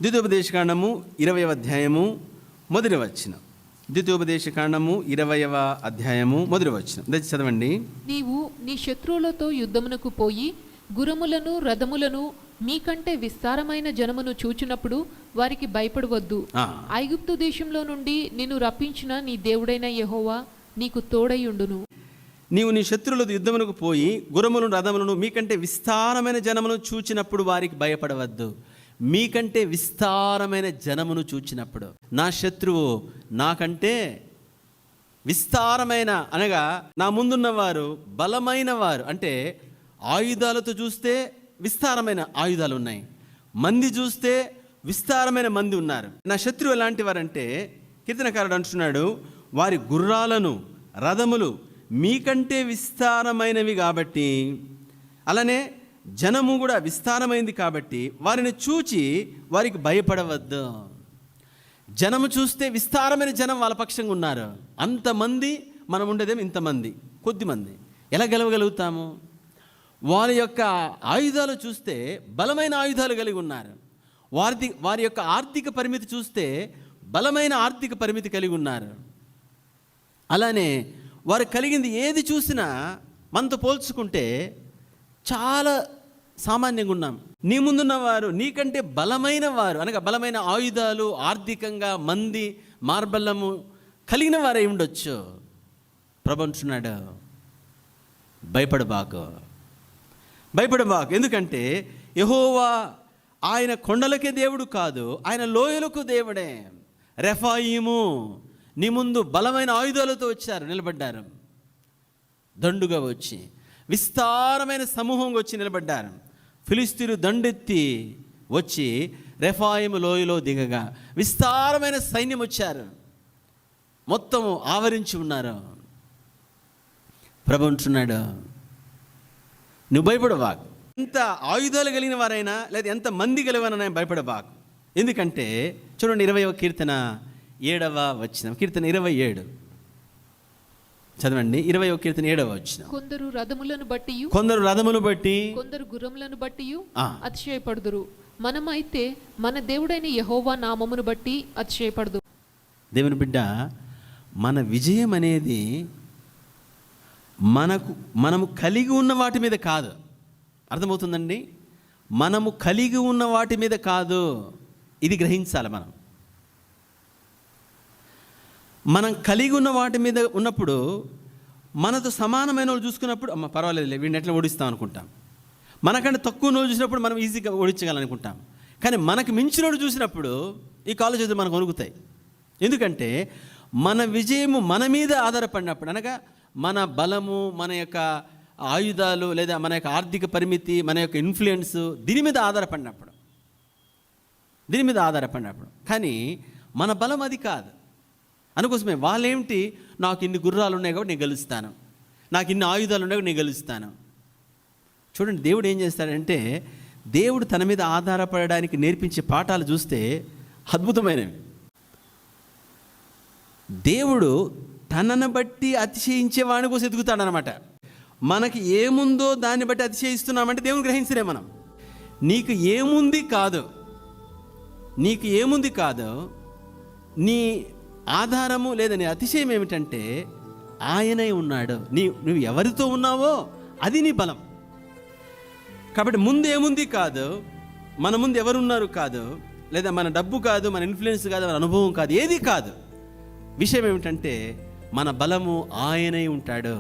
ద్వితీయోపదేశకాండము 20వ అధ్యాయము మొదటి వచనం. ద్వితీయోపదేశకాండము 20వ అధ్యాయము మొదటి వచనం దయచేసి చదవండి. నీవు నీ శత్రువులతో యుద్ధమునకు పోయి గుర్రములను రథములను మీకంటే విస్తారమైన జనమును చూచినప్పుడు వారికి భయపడవద్దు. ఐగుప్తు దేశంలో నుండి నిన్ను రప్పించిన నీ దేవుడైన యెహోవా నీకు తోడైయుండును. నీవు నీ శత్రువులతో యుద్ధమునకు పోయి గుర్రములను రథములను మీకంటే విస్తారమైన జనమును చూచినప్పుడు వారికి భయపడవద్దు. మీకంటే విస్తారమైన జనమును చూచినప్పుడు, నా శత్రువు నాకంటే విస్తారమైన అనగా నా ముందున్నవారు బలమైన వారు, అంటే ఆయుధాలతో చూస్తే విస్తారమైన ఆయుధాలు ఉన్నాయి, మంది చూస్తే విస్తారమైన మంది ఉన్నారు. నా శత్రువు ఎలాంటి వారంటే కీర్తనకారుడు అంటున్నాడు, వారి గుర్రాలను రథములు మీకంటే విస్తారమైనవి కాబట్టి, అలానే జనము కూడా విస్తారమైంది కాబట్టి వారిని చూచి వారికి భయపడవద్దు. జనము చూస్తే విస్తారమైన జనం వాళ్ళ పక్షంగా ఉన్నారు, అంతమంది, మనం ఉండేదేమో ఇంతమంది, కొద్దిమంది. ఎలా గెలవగలుగుతాము? వారి యొక్క ఆయుధాలు చూస్తే బలమైన ఆయుధాలు కలిగి ఉన్నారు. వారి యొక్క ఆర్థిక పరిమితి చూస్తే బలమైన ఆర్థిక పరిమితి కలిగి ఉన్నారు. అలానే వారు కలిగింది ఏది చూసినా మనతో పోల్చుకుంటే చాలా సామాన్యంగా ఉన్నాం. నీ ముందున్న వారు నీకంటే బలమైన వారు, అనగా బలమైన ఆయుధాలు, ఆర్థికంగా మంది, మార్బల్లము కలిగిన వారై ఉండొచ్చు. ప్రభు అంటున్నాడు, భయపడబాకు. ఎందుకంటే యెహోవా ఆయన కొండలకే దేవుడు కాదు, ఆయన లోయలకు దేవుడే. రెఫాయిము నీ ముందు బలమైన ఆయుధాలతో వచ్చారు, నిలబడ్డారు. దండుగా వచ్చి విస్తారమైన సమూహంగా వచ్చి నిలబడ్డారు. ఫిలిస్తీయులు దండెత్తి వచ్చి రెఫాయిము లోయలో దిగగా విస్తారమైన సైన్యం వచ్చారు, మొత్తం ఆవరించి ఉన్నారు. ప్రభు అంటున్నాడు, నువ్వు భయపడబాకు. ఎంత ఆయుధాలు కలిగిన వారైనా లేదా ఎంత మంది కలిగిన భయపడబాకు. ఎందుకంటే చూడండి, 20వ కీర్తన 7వ వచనం, కీర్తన 27 చదవండి. 20వ కీర్తన 7వ వచనం. కొందరు రథములను బట్టి కొందరు గుర్రములను బట్టి అతిశయపడుదురు, మనమైతే మన దేవుడైన యెహోవా నామమును బట్టి అతిశయపడదు. దేవుని బిడ్డ, మన విజయం అనేది మనము కలిగి ఉన్న వాటి మీద కాదు. అర్థమవుతుందండి? మనము కలిగి ఉన్న వాటి మీద కాదు, ఇది గ్రహించాలి. మనం కలిగి ఉన్న వాటి మీద ఉన్నప్పుడు, మనతో సమానమైన వాళ్ళు చూసుకున్నప్పుడు అమ్మ పర్వాలేదు వీడిని ఎట్లా ఓడిస్తాం అనుకుంటాం. మనకంటే తక్కువ వాళ్ళు చూసినప్పుడు మనం ఈజీగా ఓడించగలనుకుంటాం. కానీ మనకు మించిన వాళ్ళు చూసినప్పుడు ఈ కాళ్ళు చేతులు మనకు వణుకుతాయి. ఎందుకంటే మన విజయము మన మీద ఆధారపడినప్పుడు, అనగా మన బలము, మన యొక్క ఆయుధాలు, లేదా మన యొక్క ఆర్థిక పరిమితి, మన యొక్క ఇన్ఫ్లుయెన్స్ దీని మీద ఆధారపడినప్పుడు కానీ మన బలం అది కాదు. అందుకోసమే వాళ్ళేమిటి, నాకు ఇన్ని గుర్రాలు ఉన్నాయి కాబట్టి నేను గెలుస్తాను, నాకు ఇన్ని ఆయుధాలు ఉన్నాయి కాబట్టి నేను గెలుస్తాను. చూడండి, దేవుడు ఏం చేస్తాడంటే, దేవుడు తన మీద ఆధారపడడానికి నేర్పించే పాఠాలు చూస్తే అద్భుతమైనవి. దేవుడు తనను బట్టి అతిశయించే వాడి కోసం ఎదుగుతాడనమాట. మనకి ఏముందో దాన్ని బట్టి అతిశయిస్తున్నామంటే దేవుని గ్రహించలే మనం. నీకు ఏముంది కాదు నీ ఆధారము లేదా నీ అతిశయం ఏమిటంటే ఆయనే ఉన్నాడు. నువ్వు ఎవరితో ఉన్నావో అది నీ బలం. కాబట్టి ముందు ఏముంది కాదు, మన ముందు ఎవరున్నారు కాదు, లేదా మన డబ్బు కాదు, మన ఇన్ఫ్లుయెన్స్ కాదు, మన అనుభవం కాదు, ఏది కాదు. విషయం ఏమిటంటే మన బలము ఆయనే ఉంటాడు.